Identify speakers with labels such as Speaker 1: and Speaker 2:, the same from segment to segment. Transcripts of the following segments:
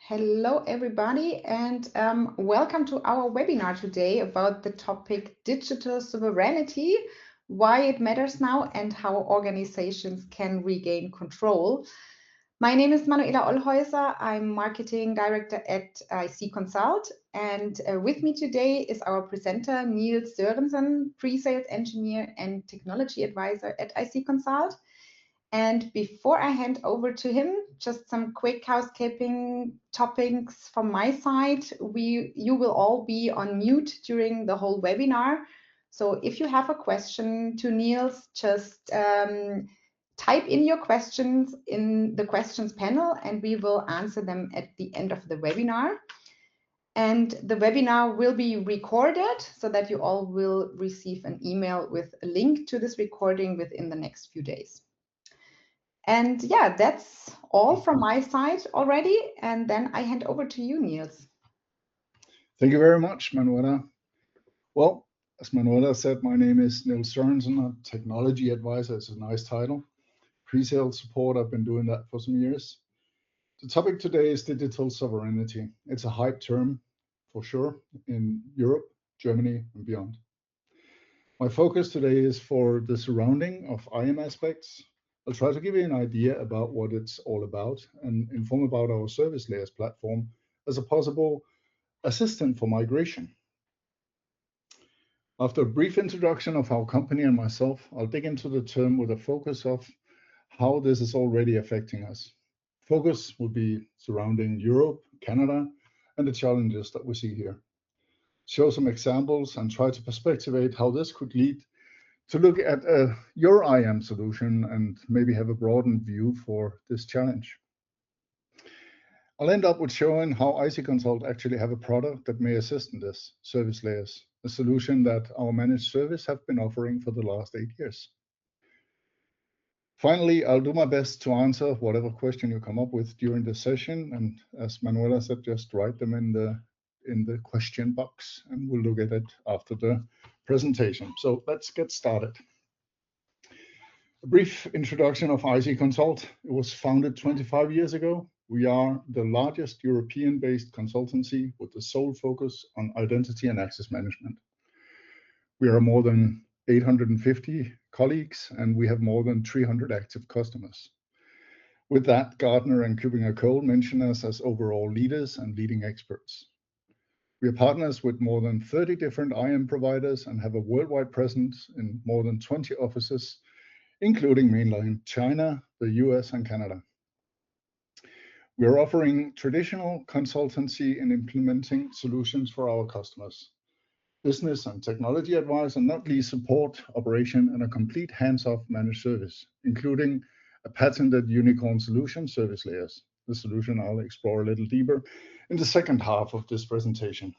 Speaker 1: Hello, everybody, and welcome to our webinar today about the topic digital sovereignty, why it matters now, and how organizations can regain control. My name is Manuela Ollhäuser. I'm marketing director at IC Consult, and with me today is our presenter, Niels Sørensen, pre-sales engineer and technology advisor at IC Consult. And before I hand over to him, just some quick housekeeping topics from my side. You will all be on mute during the whole webinar. So if you have a question to Niels, just type in your questions in the questions panel and we will answer them at the end of the webinar. And the webinar will be recorded so that you all will receive an email with a link to this recording within the next few days. And yeah, that's all from my side already. And then I hand over to you, Niels.
Speaker 2: Thank you very much, Manuela. Well, as Manuela said, my name is Niels Sørensen. I'm a technology advisor. It's a nice title. Pre-sales support, I've been doing that for some years. The topic today is digital sovereignty. It's a hype term for sure in Europe, Germany, and beyond. My focus today is for the surrounding of IAM aspects. I'll try to give you an idea about what it's all about and inform about our service layers platform as a possible assistant for migration. After a brief introduction of our company and myself, I'll dig into the term with a focus of how this is already affecting us. Focus will be surrounding Europe, Canada, and the challenges that we see here. Show some examples and try to perspectivate how this could lead to look at your IAM solution and maybe have a broadened view for this challenge. I'll end up with showing how IC Consult actually have a product that may assist in this, service layers, a solution that our managed service have been offering for the last 8 years. Finally, I'll do my best to answer whatever question you come up with during the session. And as Manuela said, just write them in the question box and we'll look at it after the presentation. So let's get started. A brief introduction of IC Consult. It was founded 25 years ago. We are the largest European-based consultancy with the sole focus on identity and access management. We are more than 850 colleagues and we have more than 300 active customers. With that, Gartner and KuppingerCole mention us as overall leaders and leading experts. We are partners with more than 30 different IAM providers and have a worldwide presence in more than 20 offices, including mainland China, the US, and Canada. We are offering traditional consultancy in implementing solutions for our customers, business and technology advice, and not least support, operation, and a complete hands-off managed service, including a patented unicorn solution, service layers. The solution I'll explore a little deeper in the second half of this presentation.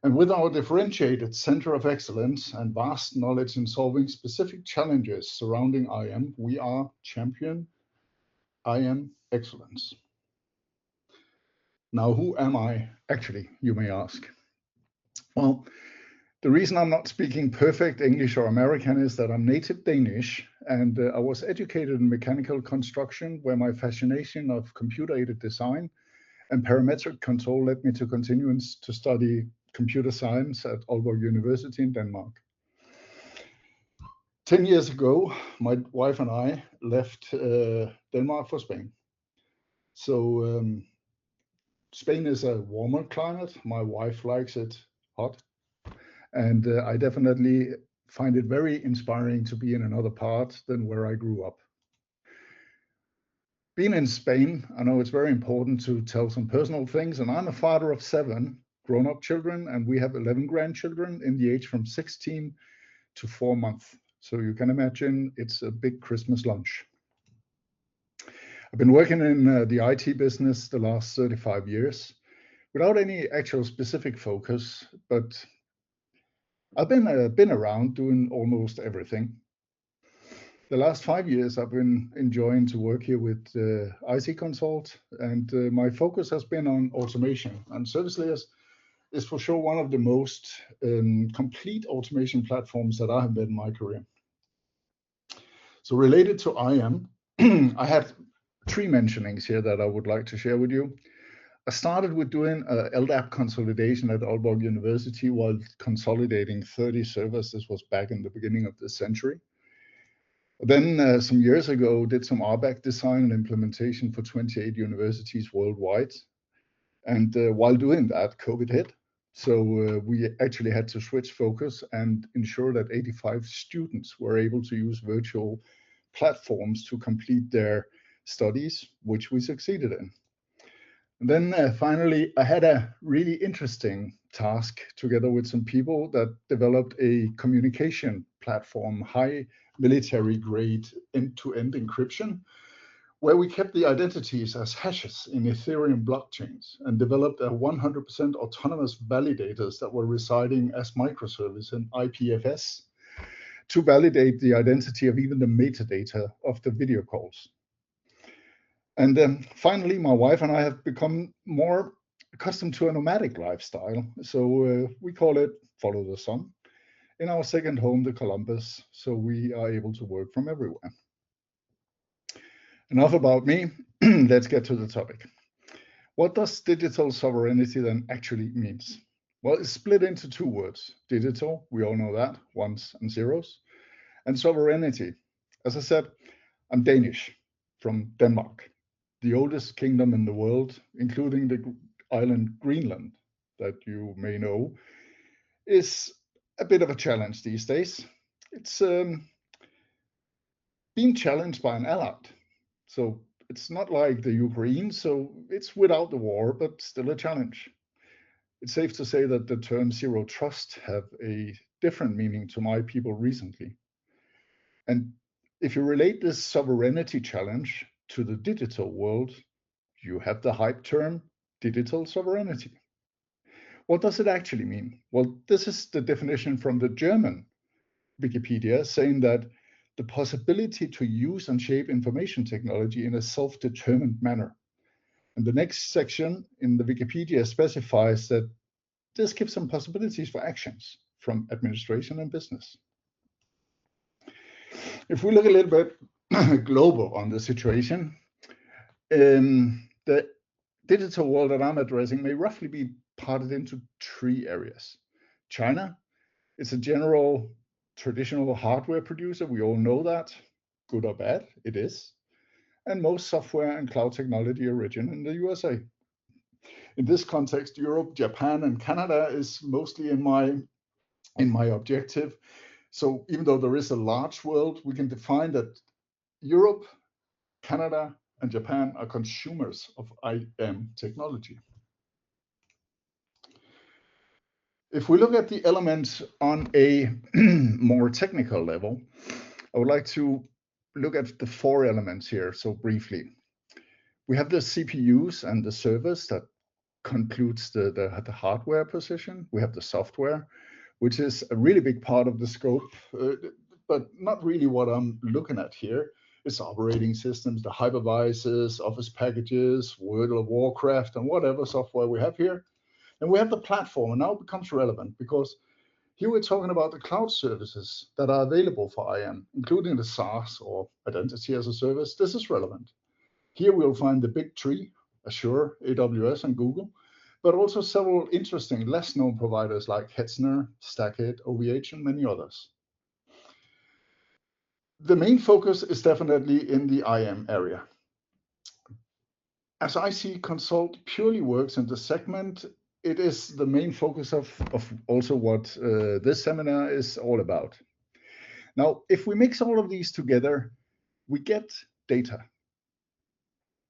Speaker 2: And with our differentiated center of excellence and vast knowledge in solving specific challenges surrounding IAM, we are champion IAM excellence. Now, who am I actually, you may ask? Well, the reason I'm not speaking perfect English or American is that I'm native Danish and I was educated in mechanical construction where my fascination of computer-aided design and parametric control led me to continue to study computer science at Aalborg University in Denmark. 10 years ago, my wife and I left Denmark for Spain. So Spain is a warmer climate. My wife likes it hot. And I definitely find it very inspiring to be in another part than where I grew up. Being in Spain, I know it's very important to tell some personal things, and I'm a father of 7 grown-up children, and we have 11 grandchildren in the age from 16 to 4 months. So you can imagine it's a big Christmas lunch. I've been working in the IT business the last 35 years without any actual specific focus, but I've been around doing almost everything. The last 5 years, I've been enjoying to work here with IC Consult, and my focus has been on automation. And service layers is for sure one of the most complete automation platforms that I have been in my career. So related to IAM, I have 3 mentionings here that I would like to share with you. I started with doing LDAP consolidation at Aalborg University while consolidating 30 servers. This was back in the beginning of the century. Then some years ago, did some RBAC design and implementation for 28 universities worldwide. And while doing that, COVID hit. So we actually had to switch focus and ensure that 85 students were able to use virtual platforms to complete their studies, which we succeeded in. And then finally, I had a really interesting task together with some people that developed a communication platform, high military grade end-to-end encryption, where we kept the identities as hashes in Ethereum blockchains and developed a 100% autonomous validators that were residing as microservice in IPFS to validate the identity of even the metadata of the video calls. And then finally, my wife and I have become more accustomed to a nomadic lifestyle. So we call it follow the sun in our second home, the Columbus. So we are able to work from everywhere. Enough about me. Let's get to the topic. What does digital sovereignty then actually means? Well, it's split into two words. Digital, we all know that, ones and zeros, and sovereignty. As I said, I'm Danish from Denmark, the oldest kingdom in the world, including the island Greenland, that you may know, is a bit of a challenge these days. It's being challenged by an ally. So it's not like the Ukraine, so it's without the war, but still a challenge. It's safe to say that the term zero trust have a different meaning to my people recently. And if you relate this sovereignty challenge to the digital world, you have the hype term digital sovereignty. What does it actually mean? Well, this is the definition from the German Wikipedia, saying that the possibility to use and shape information technology in a self-determined manner. And the next section in the Wikipedia specifies that this gives some possibilities for actions from administration and business. If we look a little bit global on the situation, the digital world that I'm addressing may roughly be parted into three areas. China is a general traditional hardware producer. We all know that, good or bad, it is. And most software and cloud technology origin in the USA. In this context, Europe, Japan, and Canada is mostly in my objective. So even though there is a large world, we can define that Europe, Canada, and Japan are consumers of IM technology. If we look at the elements on a more technical level, I would like to look at the four elements here, so briefly. We have the CPUs and the servers that concludes the hardware position. We have the software, which is a really big part of the scope, but not really what I'm looking at here. It's operating systems, the hypervisors, Office packages, World of Warcraft, and whatever software we have here. And we have the platform, and now it becomes relevant because here we're talking about the cloud services that are available for IAM, including the SaaS or Identity as a Service. This is relevant. Here we'll find the big three, Azure, AWS, and Google, but also several interesting, less known providers like Hetzner, Stackit, OVH, and many others. The main focus is definitely in the IAM area. As I see Consult purely works in the segment, it is the main focus of also what this seminar is all about. Now, if we mix all of these together, we get data.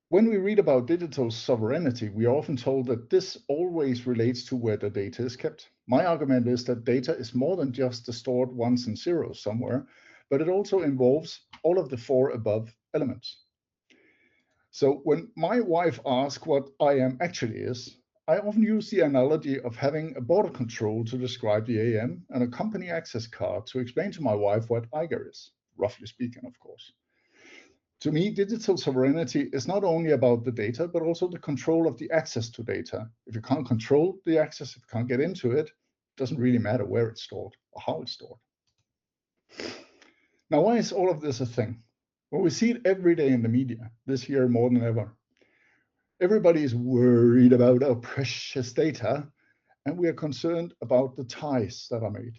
Speaker 2: When we read about digital sovereignty, we are often told that this always relates to where the data is kept. My argument is that data is more than just the stored ones and zeros somewhere, but it also involves all of the four above elements. So when my wife asks what IAM actually is, I often use the analogy of having a border control to describe the AM and a company access card to explain to my wife what IGA is, roughly speaking, of course. To me, digital sovereignty is not only about the data, but also the control of the access to data. If you can't control the access, if you can't get into it, it doesn't really matter where it's stored or how it's stored. Now, why is all of this a thing? Well, we see it every day in the media, this year more than ever. Everybody is worried about our precious data, and we are concerned about the ties that are made.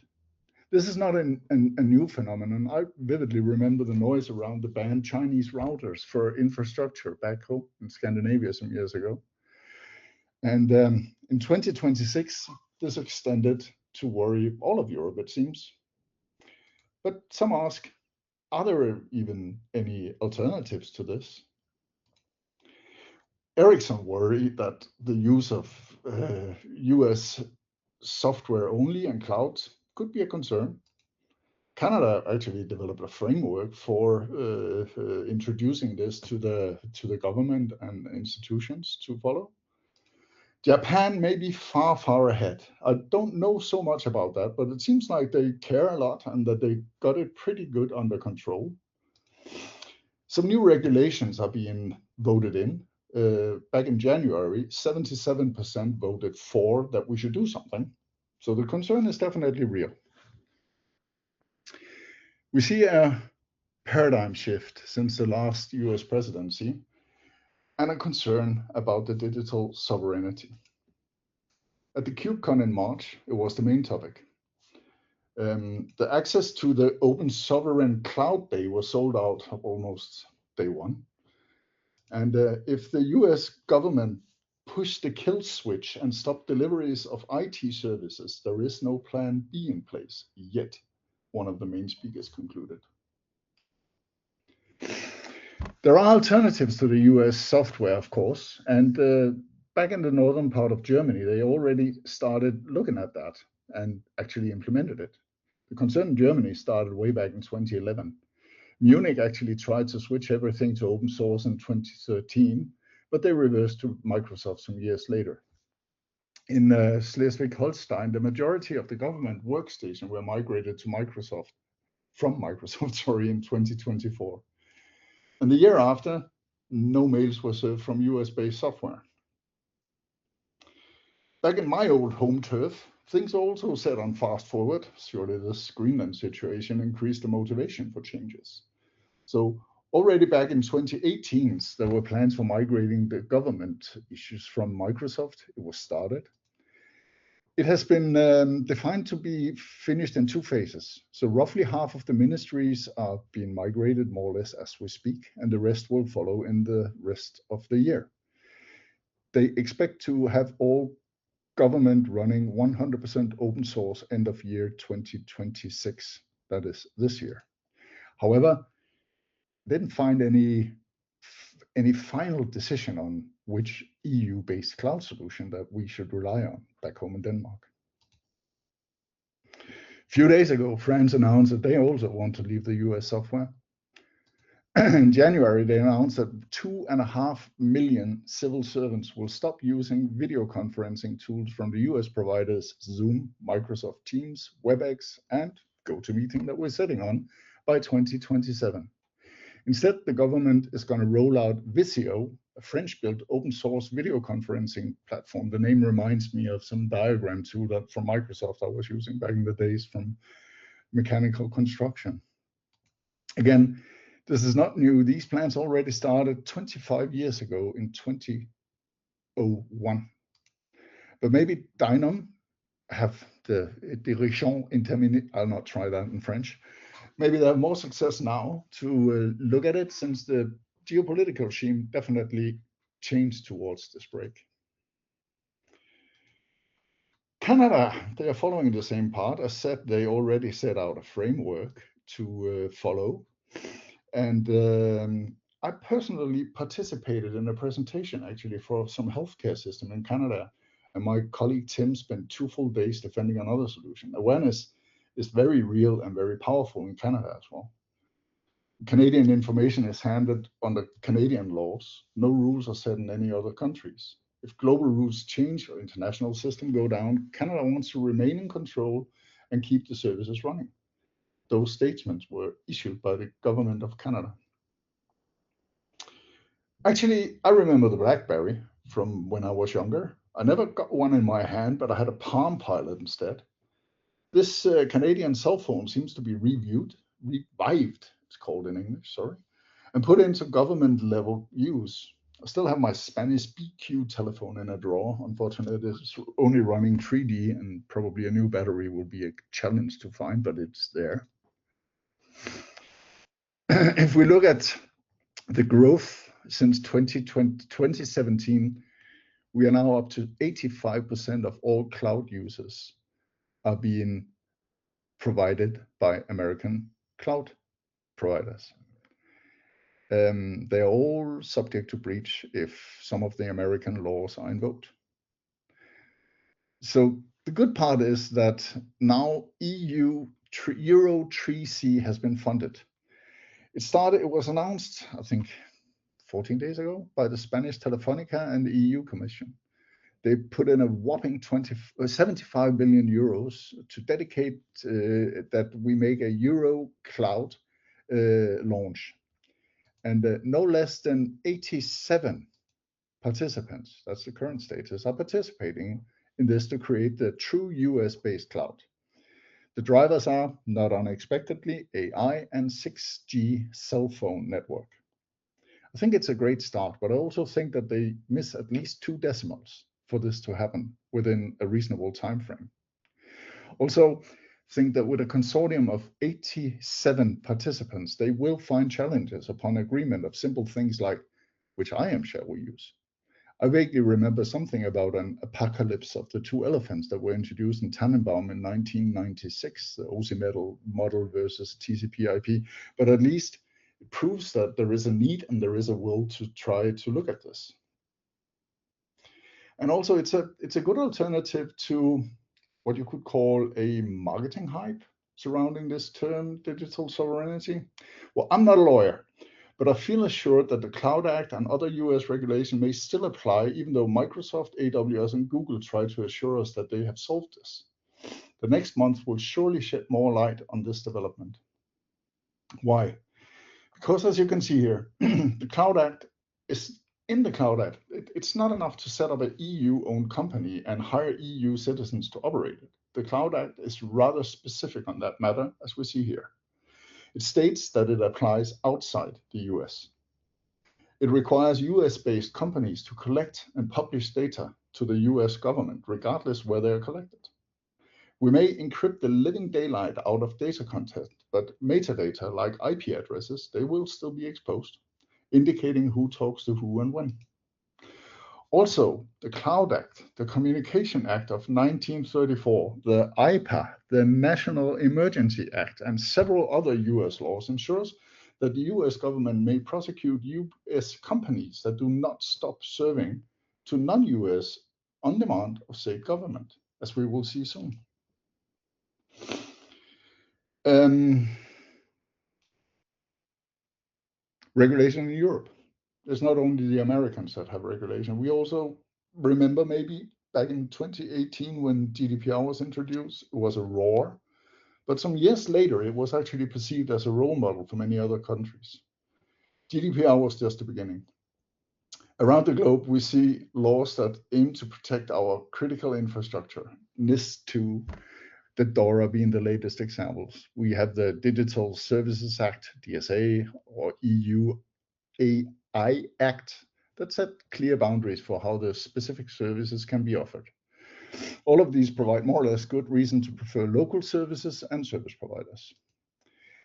Speaker 2: This is not a new phenomenon. I vividly remember the noise around the banned Chinese routers for infrastructure back home in Scandinavia some years ago. And in 2026, this extended to worry all of Europe, it seems. But some ask, are there even any alternatives to this? Ericsson worried that the use of US software only and cloud could be a concern. Canada actually developed a framework for introducing this to the government and institutions to follow. Japan may be far, far ahead. I don't know so much about that, but it seems like they care a lot and that they got it pretty good under control. Some new regulations are being voted in. Back in January, 77% voted for that we should do something. So the concern is definitely real. We see a paradigm shift since the last US presidency and a concern about the digital sovereignty. At the KubeCon in March, it was the main topic. The access to the Open Sovereign Cloud Day was sold out almost day one. And if the US government pushed the kill switch and stopped deliveries of IT services, there is no plan B in place yet, one of the main speakers concluded. There are alternatives to the US software, of course, and back in the northern part of Germany, they already started looking at that and actually implemented it. The concern in Germany started way back in 2011. Munich actually tried to switch everything to open source in 2013, but they reversed to Microsoft some years later. In Schleswig-Holstein, the majority of the government workstation were migrated to Microsoft, from Microsoft, sorry, in 2024. And the year after, no mails were served from US-based software. Back in my old home turf, things also set on fast forward. Surely this Greenland situation increased the motivation for changes. So already back in 2018, there were plans for migrating the government issues from Microsoft. It was started. It has been defined to be finished in two phases. So roughly half of the ministries are being migrated more or less as we speak, and the rest will follow in the rest of the year. They expect to have all government running 100% open source end of year 2026. That is this year. However, didn't find any final decision on which EU-based cloud solution that we should rely on back home in Denmark. A few days ago, France announced that they also want to leave the US software. In January, they announced that 2.5 million civil servants will stop using video conferencing tools from the US providers Zoom, Microsoft Teams, WebEx, and GoToMeeting that we're sitting on by 2027. Instead, the government is going to roll out Visio, a French-built open-source video conferencing platform. The name reminds me of some diagram tool that from Microsoft I was using back in the days from mechanical construction. Again, this is not new. These plans already started 25 years ago in 2001. But maybe Dynam have the direction interminable. I'll not try that in French. Maybe they have more success now to look at it, since the geopolitical regime definitely changed towards this break. Canada, they are following the same path. As said, they already set out a framework to follow. And I personally participated in a presentation actually for some healthcare system in Canada. And my colleague Tim spent 2 full days defending another solution. Awareness is very real and very powerful in Canada as well. Canadian information is handled under Canadian laws. No rules are set in any other countries. If global rules change or international systems go down, Canada wants to remain in control and keep the services running. Those statements were issued by the government of Canada. Actually, I remember the BlackBerry from when I was younger. I never got one in my hand, but I had a Palm Pilot instead. This Canadian cell phone seems to be revived, it's called in English, sorry, and put into government level use. I still have my Spanish BQ telephone in a drawer. Unfortunately, it's only running 3D, and probably a new battery will be a challenge to find, but it's there. If we look at the growth since 2017, we are now up to 85% of all cloud users are being provided by American cloud providers. They are all subject to breach if some of the American laws are invoked. So the good part is that now EU Euro 3C has been funded. It was announced, I think, 14 days ago by the Spanish Telefonica and the EU Commission. They put in a whopping 75 billion euros to dedicate that we make a Euro cloud launch. And no less than 87 participants, that's the current status, are participating in this to create the true US-based cloud. The drivers are, not unexpectedly, AI and 6G cell phone network. I think it's a great start, but I also think that they miss at least 2 decimals for this to happen within a reasonable time frame. Also, think that with a consortium of 87 participants, they will find challenges upon agreement of simple things like which IAM shall we use. I vaguely remember something about an apocalypse of the 2 elephants that were introduced in Tannenbaum in 1996, the OSI model versus TCP/IP, but at least it proves that there is a need and there is a will to try to look at this. And also it's a good alternative to what you could call a marketing hype surrounding this term, digital sovereignty. Well, I'm not a lawyer, but I feel assured that the Cloud Act and other US regulation may still apply, even though Microsoft, AWS, and Google try to assure us that they have solved this. The next month will surely shed more light on this development. Why? Because as you can see here, the Cloud Act is in the Cloud Act. It's not enough to set up an EU-owned company and hire EU citizens to operate it. The Cloud Act is rather specific on that matter, as we see here. It states that it applies outside the US. It requires US-based companies to collect and publish data to the US government, regardless where they are collected. We may encrypt the living daylight out of data content, but metadata like IP addresses, they will still be exposed, indicating who talks to who and when. Also, the Cloud Act, the Communication Act of 1934, the IPA, the National Emergency Act, and several other US laws ensures that the US government may prosecute US companies that do not stop serving to non-US on demand of state government, as we will see soon. Regulation in Europe. It's not only the Americans that have regulation. We also remember maybe back in 2018 when GDPR was introduced, it was a roar. But some years later, it was actually perceived as a role model for many other countries. GDPR was just the beginning. Around the globe, we see laws that aim to protect our critical infrastructure. NIS2, the DORA being the latest examples. We have the Digital Services Act, DSA, or EU AI Act that set clear boundaries for how the specific services can be offered. All of these provide more or less good reason to prefer local services and service providers.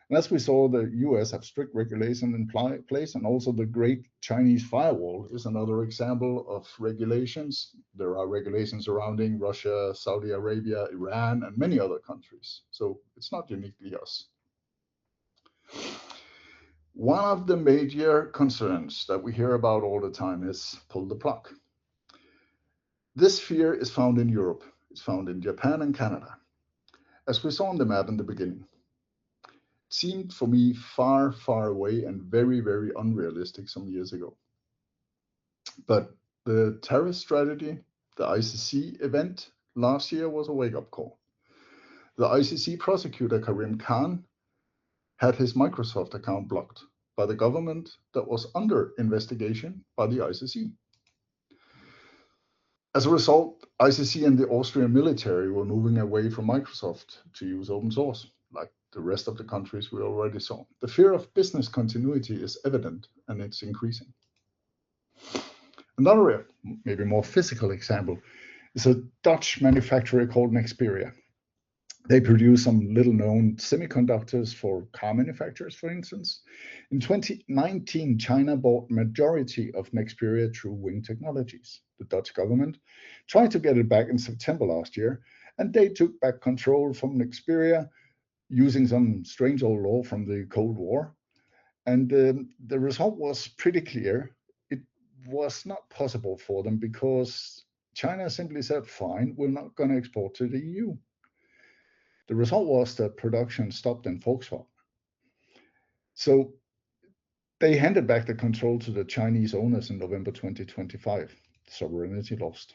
Speaker 2: And as we saw, the US have strict regulation in place, and also the Great Chinese Firewall is another example of regulations. There are regulations surrounding Russia, Saudi Arabia, Iran, and many other countries. So it's not uniquely us. One of the major concerns that we hear about all the time is pull the plug. This fear is found in Europe. It's found in Japan and Canada. As we saw on the map in the beginning, it seemed for me far, far away and very, very unrealistic some years ago. But the tariff strategy, the ICC event last year was a wake-up call. The ICC prosecutor, Karim Khan, had his Microsoft account blocked by the government that was under investigation by the ICC. As a result, ICC and the Austrian military were moving away from Microsoft to use open source, like the rest of the countries we already saw. The fear of business continuity is evident, and it's increasing. Another, maybe more physical example is a Dutch manufacturer called Nexperia. They produce some little known semiconductors for car manufacturers, for instance. In 2019, China bought majority of Nexperia through Wing Technologies. The Dutch government tried to get it back in September last year, and they took back control from Nexperia using some strange old law from the Cold War. And the result was pretty clear. It was not possible for them because China simply said, fine, we're not going to export to the EU. The result was that production stopped in Volkswagen. So they handed back the control to the Chinese owners in November 2025. Sovereignty lost.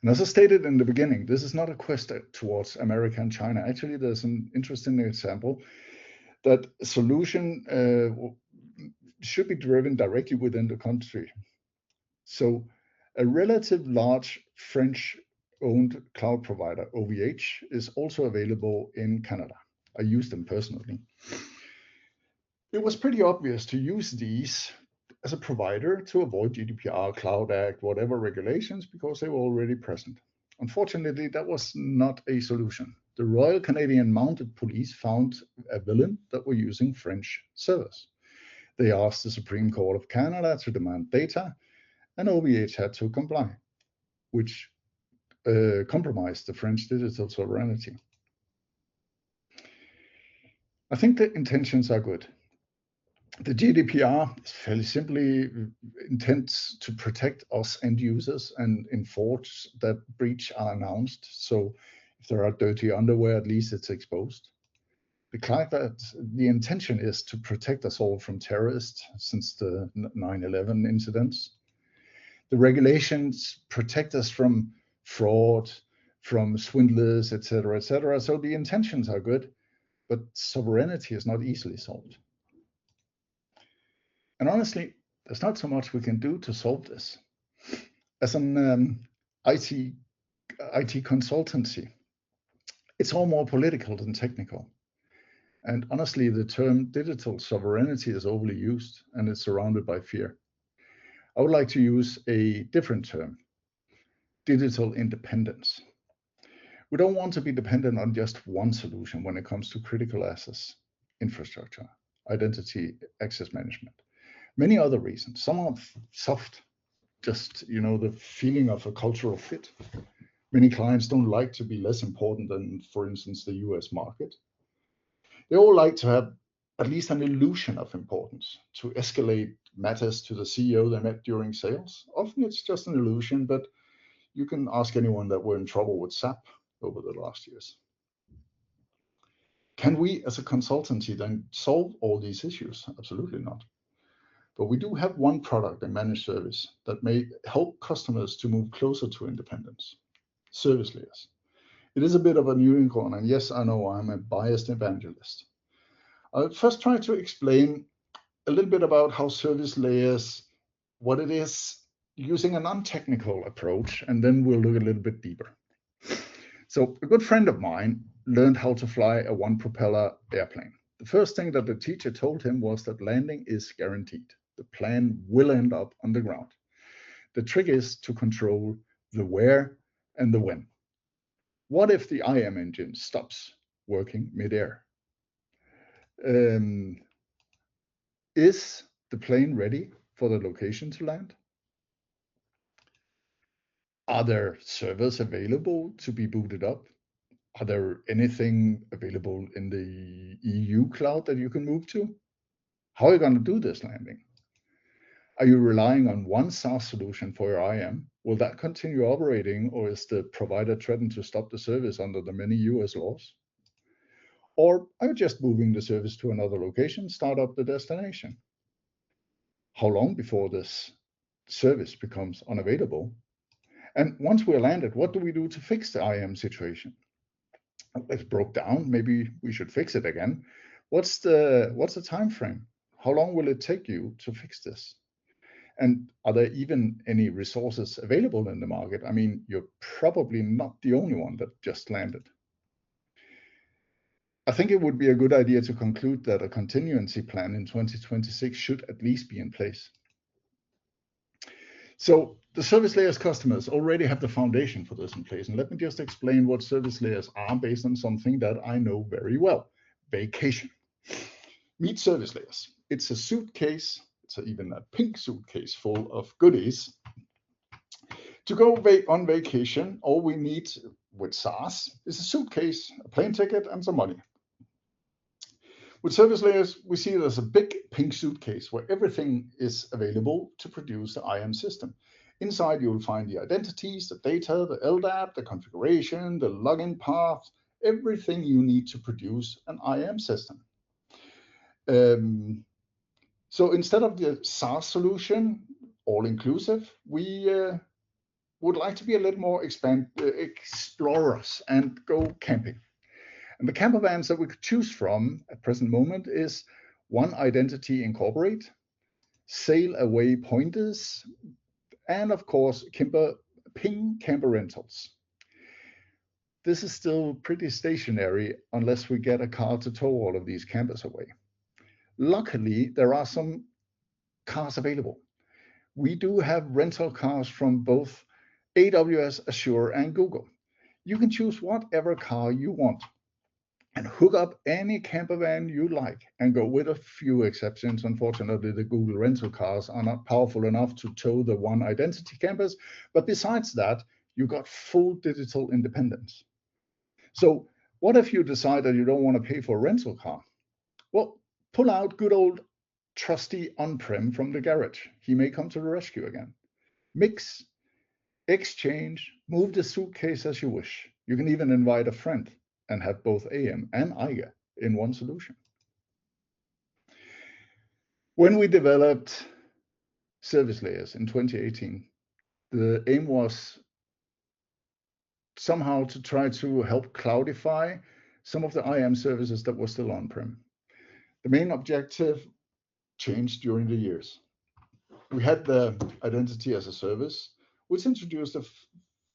Speaker 2: And as I stated in the beginning, this is not a quest towards America and China. Actually, there's an interesting example that solution should be driven directly within the country. So a relative large French-owned cloud provider, OVH, is also available in Canada. I use them personally. It was pretty obvious to use these as a provider to avoid GDPR, Cloud Act, whatever regulations, because they were already present. Unfortunately, that was not a solution. The Royal Canadian Mounted Police found a villain that were using French servers. They asked the Supreme Court of Canada to demand data, and OVH had to comply, which compromised the French digital sovereignty. I think the intentions are good. The GDPR is fairly simply intends to protect us end users and enforce that breach unannounced. So if there are dirty underwear, at least it's exposed. The intention is to protect us all from terrorists since the 9/11 incidents. The regulations protect us from fraud, from swindlers, etc., etc. So the intentions are good, but sovereignty is not easily solved. And honestly, there's not so much we can do to solve this. As an IT consultancy, it's all more political than technical. And honestly, the term digital sovereignty is overly used and it's surrounded by fear. I would like to use a different term, digital independence. We don't want to be dependent on just one solution when it comes to critical assets, infrastructure, identity, access management. Many other reasons. Some are soft, just the feeling of a cultural fit. Many clients don't like to be less important than, for instance, the US market. They all like to have at least an illusion of importance, to escalate matters to the CEO they met during sales. Often it's just an illusion, but you can ask anyone that were in trouble with SAP over the last years. Can we as a consultancy then solve all these issues? Absolutely not. But we do have one product and managed service that may help customers to move closer to independence. Service layers. It is a bit of a unicorn, and yes, I know I'm a biased evangelist. I'll first try to explain a little bit about how service layers, what it is, using a non-technical approach, and then we'll look a little bit deeper. So a good friend of mine learned how to fly a one-propeller airplane. The first thing that the teacher told him was that landing is guaranteed. The plane will end up on the ground. The trick is to control the where and the when. What if the IM engine stops working midair? Is the plane ready for the location to land? Are there servers available to be booted up? Are there anything available in the EU cloud that you can move to? How are you going to do this landing? Are you relying on one SaaS solution for your IM? Will that continue operating, or is the provider threatened to stop the service under the many US laws? Or are you just moving the service to another location, start up the destination? How long before this service becomes unavailable? And once we're landed, what do we do to fix the IM situation? It broke down, maybe we should fix it again. What's the time frame? How long will it take you to fix this? And are there even any resources available in the market? I mean, you're probably not the only one that just landed. I think it would be a good idea to conclude that a contingency plan in 2026 should at least be in place. So the service layers customers already have the foundation for this in place. And let me just explain what service layers are based on something that I know very well: vacation. Meet service layers. It's a suitcase, it's even a pink suitcase full of goodies. To go on vacation, all we need with SaaS is a suitcase, a plane ticket, and some money. With service layers, we see it as a big pink suitcase where everything is available to produce the IAM system. Inside, you will find the identities, the data, the LDAP, the configuration, the login path, everything you need to produce an IAM system. So instead of the SaaS solution, all inclusive, we would like to be a little more explorers and go camping. And the camper vans that we could choose from at present moment is One Identity Incorporate, Sail Away Pointers, and of course Ping Camper Rentals. This is still pretty stationary unless we get a car to tow all of these campers away. Luckily, there are some cars available. We do have rental cars from both AWS, Azure, and Google. You can choose whatever car you want and hook up any camper van you like, and go with a few exceptions. Unfortunately, the Google rental cars are not powerful enough to tow the One Identity campers. But besides that, you got full digital independence. So what if you decide that you don't want to pay for a rental car? Well, pull out good old trusty on-prem from the garage. He may come to the rescue again. Mix, exchange, move the suitcase as you wish. You can even invite a friend and have both AM and IGA in one solution. When we developed service layers in 2018, the aim was somehow to try to help cloudify some of the IAM services that were still on-prem. The main objective changed during the years. We had the identity as a service, which introduced a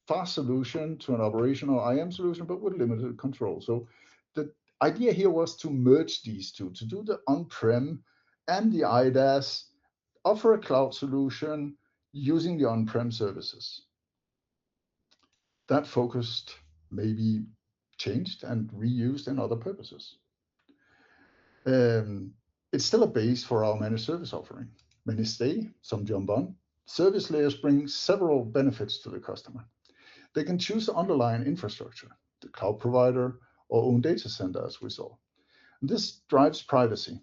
Speaker 2: fast solution to an operational IAM solution, but with limited control. So the idea here was to merge these two, to do the on-prem and the IDaaS, offer a cloud solution using the on-prem services. That focused maybe changed and reused in other purposes. It's still a base for our managed service offering. Many stay, some jump on. Service layers bring several benefits to the customer. They can choose the underlying infrastructure, the cloud provider, or own data center, as we saw. This drives privacy.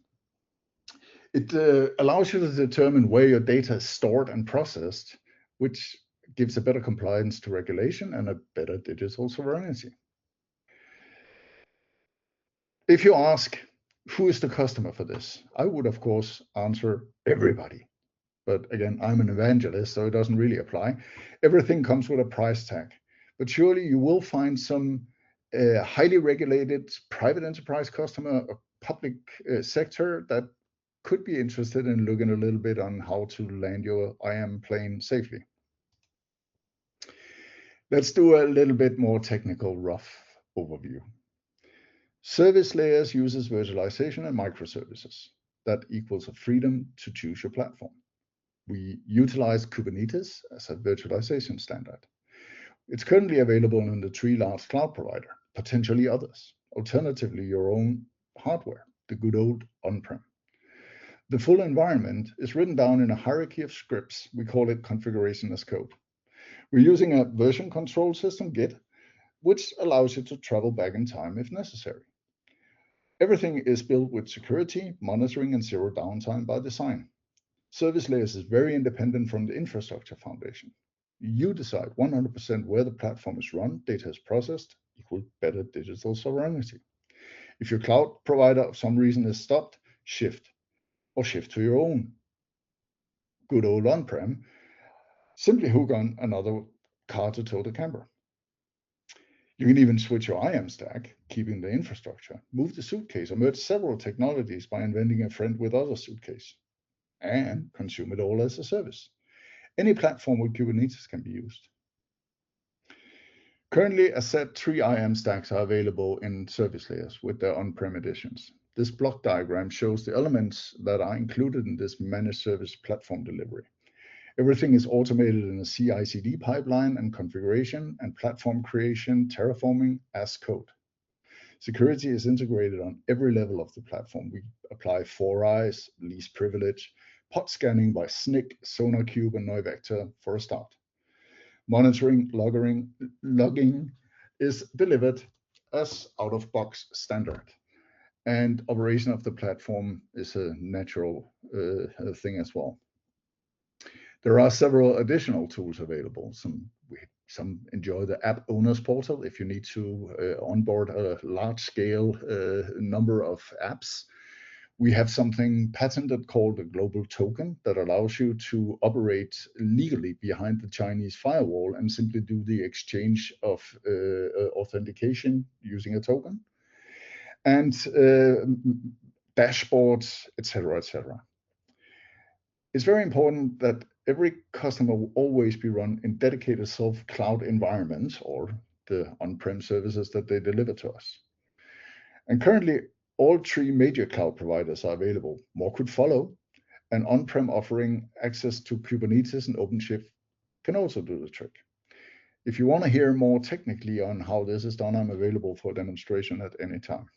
Speaker 2: It allows you to determine where your data is stored and processed, which gives a better compliance to regulation and a better digital sovereignty. If you ask, who is the customer for this? I would, of course, answer everybody. But again, I'm an evangelist, so it doesn't really apply. Everything comes with a price tag. But surely you will find some highly regulated private enterprise customer or public sector that could be interested in looking a little bit on how to land your IAM plane safely. Let's do a little bit more technical, rough overview. Service layers uses virtualization and microservices. That equals a freedom to choose your platform. We utilize Kubernetes as a virtualization standard. It's currently available in the 3 large cloud provider, potentially others. Alternatively, your own hardware, the good old on-prem. The full environment is written down in a hierarchy of scripts. We call it configuration as code. We're using a version control system, Git, which allows you to travel back in time if necessary. Everything is built with security, monitoring, and zero downtime by design. Service layers is very independent from the infrastructure foundation. You decide 100% where the platform is run, data is processed, equal better digital sovereignty. If your cloud provider for some reason is stopped, shift to your own good old on-prem. Simply hook on another car to tow the camper. You can even switch your IAM stack, keeping the infrastructure, move the suitcase, or merge several technologies by inventing a friend with other suitcase, and consume it all as a service. Any platform with Kubernetes can be used. Currently, a set 3 IAM stacks are available in service layers with their on-prem editions. This block diagram shows the elements that are included in this managed service platform delivery. Everything is automated in a CI/CD pipeline and configuration and platform creation, terraforming as code. Security is integrated on every level of the platform. We apply 4eyes, least privilege, pod scanning by SNCC, SonarQube, and NeuVector for a start. Monitoring, logging is delivered as out-of-box standard. And operation of the platform is a natural thing as well. There are several additional tools available. Some enjoy the app owners portal if you need to onboard a large scale number of apps. We have something patented called a global token that allows you to operate legally behind the Chinese firewall and simply do the exchange of authentication using a token. And dashboards, etc., etc. It's very important that every customer will always be run in dedicated self-cloud environments or the on-prem services that they deliver to us. And currently, all three major cloud providers are available. More could follow, and on-prem offering access to Kubernetes and OpenShift can also do the trick. If you want to hear more technically on how this is done, I'm available for a demonstration at any time.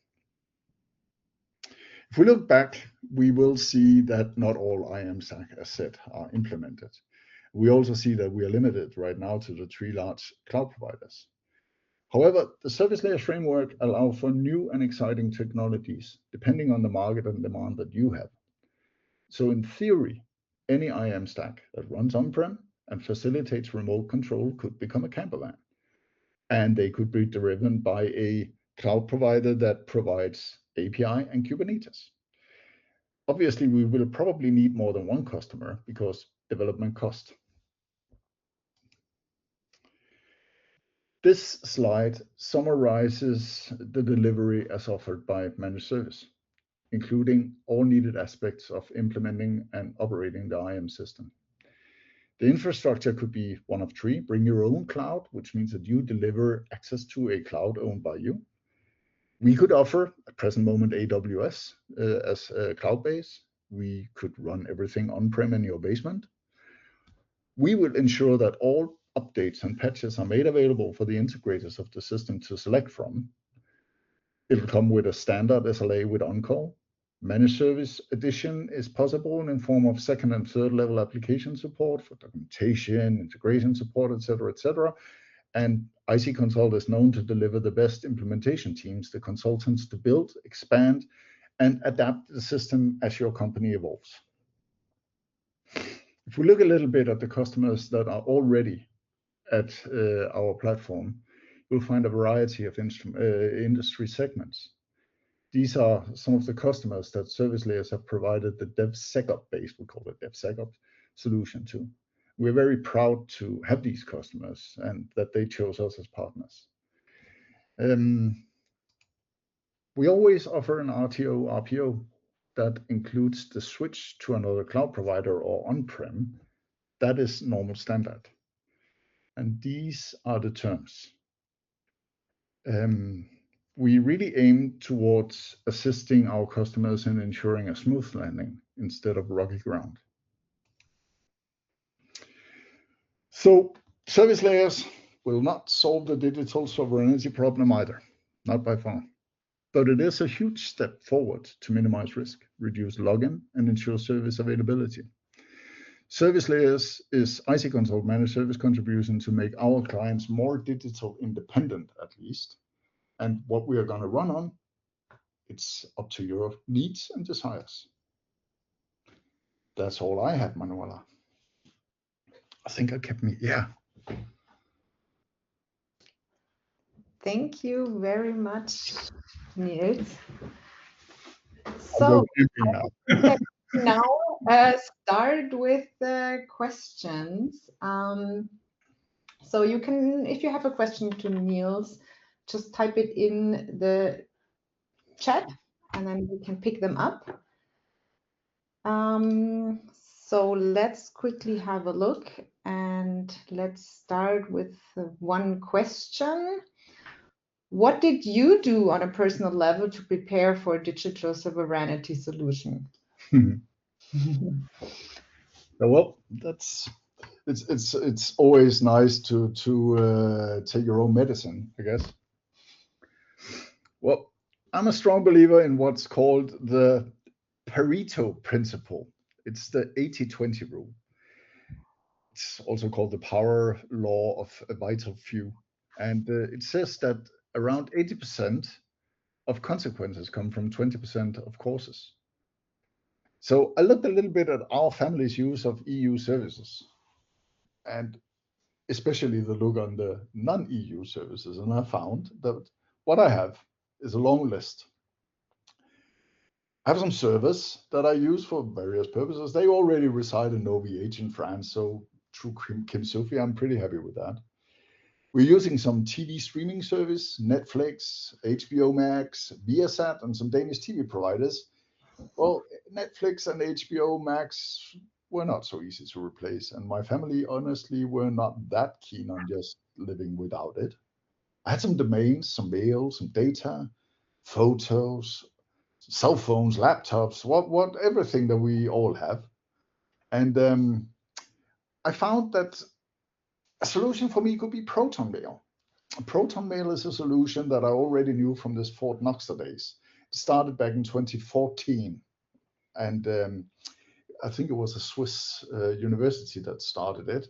Speaker 2: If we look back, we will see that not all IAM stack, as said, are implemented. We also see that we are limited right now to the three large cloud providers. However, the service layer framework allows for new and exciting technologies, depending on the market and demand that you have. So in theory, any IAM stack that runs on-prem and facilitates remote control could become a camper van. And they could be driven by a cloud provider that provides API and Kubernetes. Obviously, we will probably need more than one customer because development cost. This slide summarizes the delivery as offered by managed service, including all needed aspects of implementing and operating the IAM system. The infrastructure could be one of three: bring your own cloud, which means that you deliver access to a cloud owned by you. We could offer, at present moment, AWS as a cloud base. We could run everything on-prem in your basement. We will ensure that all updates and patches are made available for the integrators of the system to select from. It'll come with a standard SLA with on-call. Managed service edition is possible in form of second and third level application support for documentation, integration support, etc., etc. And IC Consult is known to deliver the best implementation teams, the consultants to build, expand, and adapt the system as your company evolves. If we look a little bit at the customers that are already at our platform, you'll find a variety of industry segments. These are some of the customers that service layers have provided the DevSecOps base, we call it DevSecOps solution to. We're very proud to have these customers and that they chose us as partners. We always offer an RTO, RPO that includes the switch to another cloud provider or on-prem. That is normal standard. And these are the terms. We really aim towards assisting our customers in ensuring a smooth landing instead of rocky ground. So service layers will not solve the digital sovereignty problem either, not by far. But it is a huge step forward to minimize risk, reduce login, and ensure service availability. Service layers is IC Consult managed service contribution to make our clients more digital independent, at least. And what we are going to run on, it's up to your needs and desires. That's all I have, Manuela. I think I kept me, yeah.
Speaker 1: Thank you very much, Niels. So now start with the questions. So you can, if you have a question to Niels, just type it in the chat and then we can pick them up. So let's quickly have a look and let's start with one question. What did you do on a personal level to prepare for a digital sovereignty solution?
Speaker 2: Well, that's It's always nice to take your own medicine, I guess. Well, I'm a strong believer in what's called the Pareto principle. It's the 80-20 rule. It's also called the power law of a vital few. And it says that around 80% of consequences come from 20% of causes. So I looked a little bit at our family's use of EU services, and especially the look on the non-EU services. And I found that what I have is a long list. I have some servers that I use for various purposes. They already reside in OVH in France, so through Kim Sophie, I'm pretty happy with that. We're using some TV streaming service, Netflix, HBO Max, Viasat, and some Danish TV providers. Well, Netflix and HBO Max were not so easy to replace, and my family honestly were not that keen on just living without it. I had some domains, some mail, some data, photos, cell phones, laptops, what everything that we all have. And I found that a solution for me could be Proton Mail. Proton Mail is a solution that I already knew from this Fort Knox days. It started back in 2014, and I think it was a Swiss university that started it.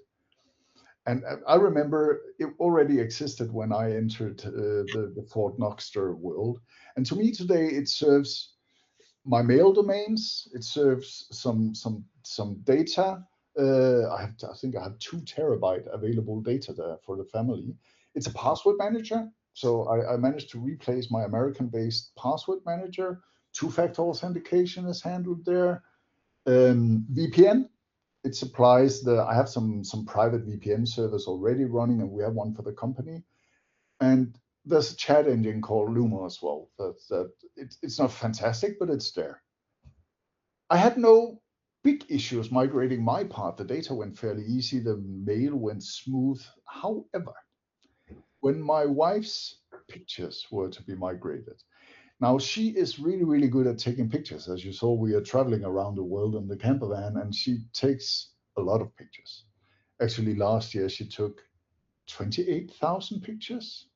Speaker 2: And I remember it already existed when I entered the Fort Knox world. And to me today, it serves my mail domains. It serves some data. I think I have 2 terabyte available data there for the family. It's a password manager. So I managed to replace my American-based password manager. Two-factor authentication is handled there. VPN. It supplies the. I have some private VPN servers already running, and we have one for the company. And there's a chat engine called Lumo as well. It's not fantastic, but it's there. I had no big issues migrating my part. The data went fairly easy. The mail went smooth. However, when my wife's pictures were to be migrated, now she is really, really good at taking pictures. As you saw, we are traveling around the world in the camper van, and she takes a lot of pictures. Actually, last year she took 28,000 pictures.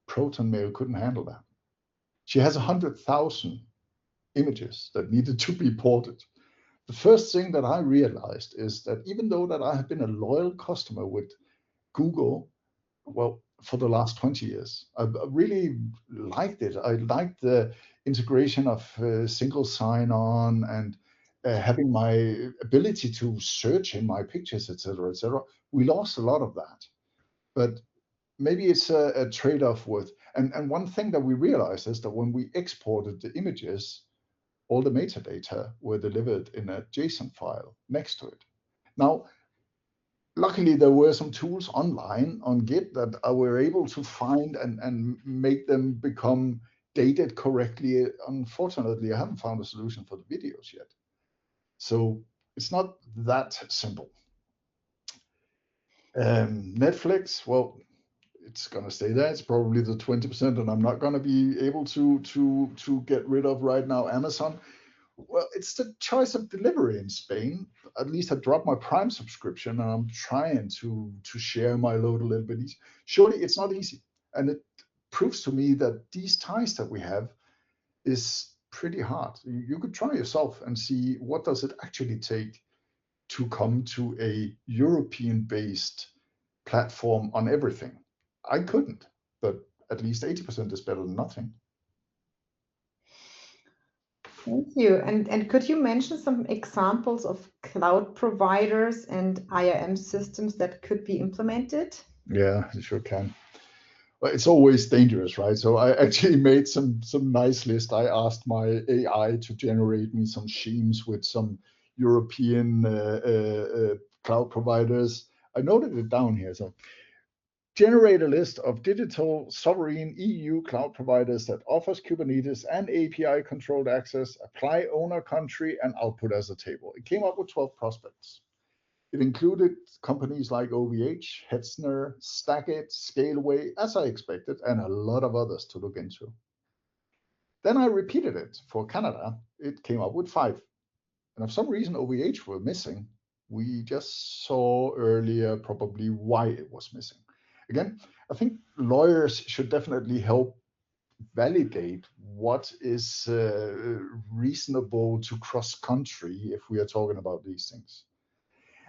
Speaker 2: Proton Mail couldn't handle that. She has 100,000 images that needed to be ported. The first thing that I realized is that even though that I have been a loyal customer with Google, well, for the last 20 years, I really liked it. I liked the integration of single sign-on and having my ability to search in my pictures, etc., etc. We lost a lot of that, but maybe it's a trade-off with. And one thing that we realized is that when we exported the images, all the metadata were delivered in a JSON file next to it. Now, luckily, there were some tools online on Git that I were able to find and make them become dated correctly. Unfortunately, I haven't found a solution for the videos yet. So it's not that simple. Netflix, well, it's gonna stay there. It's probably the 20%, and I'm not gonna be able to get rid of right now. Amazon, well, it's the choice of delivery in Spain. At least I dropped my Prime subscription, and I'm trying to share my load a little bit easy. Surely it's not easy, and it proves to me that these ties that we have is pretty hard. You could try yourself and see what does it actually take to come to a European-based platform on everything. I couldn't, but at least 80% is better than nothing.
Speaker 1: Thank you. And could you mention some examples of cloud providers and IAM systems that could be implemented?
Speaker 2: Yeah, you sure can. Well, it's always dangerous, right? So I actually made some nice list. I asked my AI to generate me some schemes with some European cloud providers. I noted it down here. So generate a list of digital sovereign EU cloud providers that offers Kubernetes and API controlled access, apply owner country, and output as a table. It came up with 12 prospects. It included companies like OVH, Hetzner, Stackit, Scaleway, as I expected, and a lot of others to look into. Then I repeated it for Canada. It came up with 5. And for some reason, OVH were missing. We just saw earlier probably why it was missing. Again, I think lawyers should definitely help validate what is reasonable to cross country if we are talking about these things.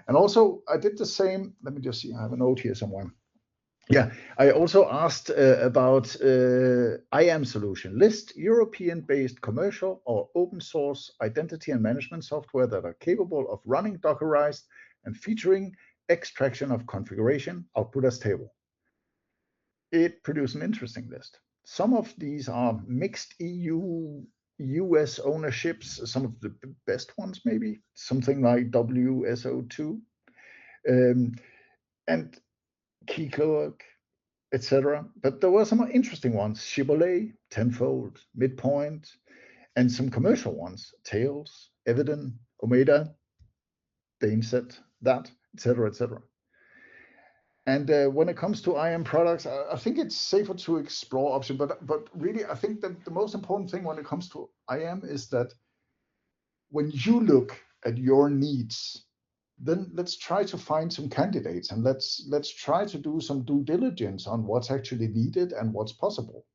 Speaker 2: And also, I did the same. Let me just see. I have a note here somewhere. Yeah, I also asked about IAM solution. List European-based commercial or open source identity and management software that are capable of running Dockerized and featuring extraction of configuration output as table. It produced an interesting list. Some of these are mixed EU US ownerships, some of the best ones maybe, something like WSO2 and Keycloak, etc. But there were some interesting ones: Shibboleth, Tenfold, Midpoint, and some commercial ones: Tails, Eviden, Omeda, Daneset, that, etc., etc. And when it comes to IAM products, I think it's safer to explore options. But really, I think that the most important thing when it comes to IAM is that when you look at your needs, then let's try to find some candidates and let's try to do some due diligence on what's actually needed and what's possible.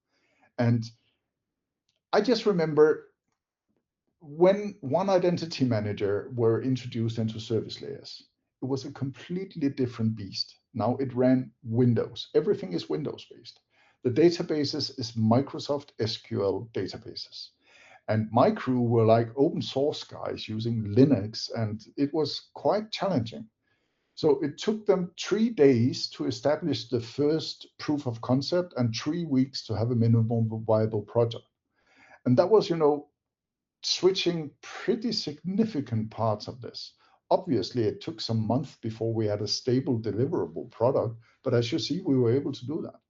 Speaker 2: And I just remember when one identity manager were introduced into service layers, it was a completely different beast. Now it ran Windows. Everything is Windows based. The databases is Microsoft SQL databases. And my crew were like open source guys using Linux, and it was quite challenging. So it took them 3 days to establish the first proof of concept and 3 weeks to have a minimum viable project. And that was, switching pretty significant parts of this. Obviously, it took some months before we had a stable deliverable product, but as you see, we were able to do that.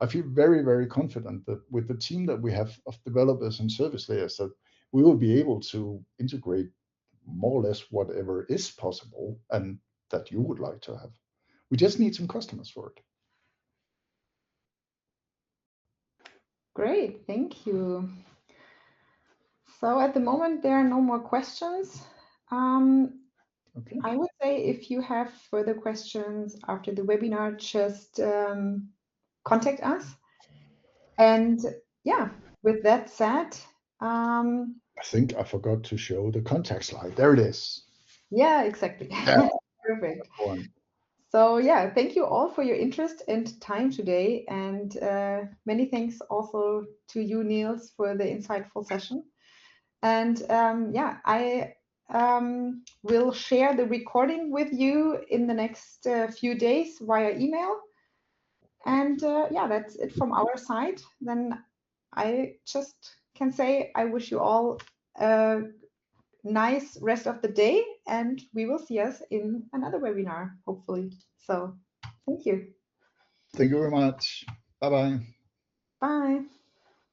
Speaker 2: I feel very, very confident that with the team that we have of developers and service layers, that we will be able to integrate more or less whatever is possible and that you would like to have. We just need some customers for it.
Speaker 1: Great, thank you. So at the moment, there are no more questions.
Speaker 2: Okay.
Speaker 1: I would say if you have further questions after the webinar, just contact us. And yeah, with that said,
Speaker 2: I think I forgot to show the contact slide. There it is.
Speaker 1: yeah, exactly.
Speaker 2: Yeah.
Speaker 1: Perfect. So yeah, thank you all for your interest and time today. And many thanks also to you, Niels, for the insightful session. And yeah, I will share the recording with you in the next few days via email. And yeah, that's it from our side. Then I just can say I wish you all a nice rest of the day, and we will see us in another webinar, hopefully. So thank you.
Speaker 2: Thank you very much. Bye-bye.
Speaker 1: Bye.